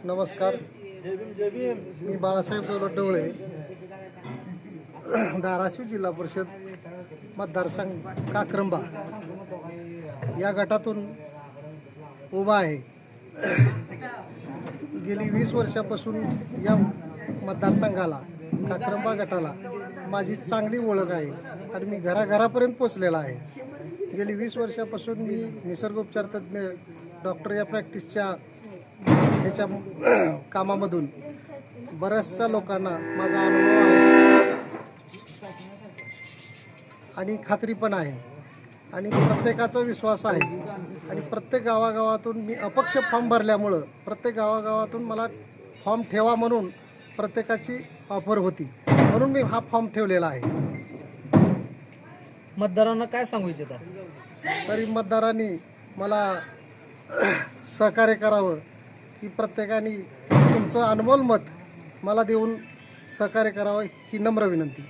नमस्कार. मी बाळासाहेब दौलत ढवळे, धाराशिव जिल्हा परिषद मतदारसंघ काक्रंबा या गटातून उभा आहे. गेली 20 वर्षापासून या मतदारसंघाला काक्रंबा गटाला माझी चांगली ओळख आहे आणि मी घराघरापर्यंत पोचलेला आहे. गेली 20 वर्षापासून मी निसर्गोपचार तज्ज्ञ डॉक्टर या प्रॅक्टिसच्या ह्याच्या कामामधून बऱ्याचशा लोकांना माझा अनुभव आहे आणि खात्री पण आहे आणि प्रत्येकाचा विश्वास आहे. आणि प्रत्येक गावागावातून मी अपक्ष फॉर्म भरल्यामुळं प्रत्येक गावागावातून मला फॉर्म ठेवा म्हणून प्रत्येकाची ऑफर होती, म्हणून मी हा फॉर्म ठेवलेला आहे. मतदारांना काय सांगू इच्छिता? तरी मतदारांनी मला सहकार्य करावं की प्रत्येकाने तुमचं अनमोल मत मला देऊन सहकार्य करावं ही नम्र विनंती.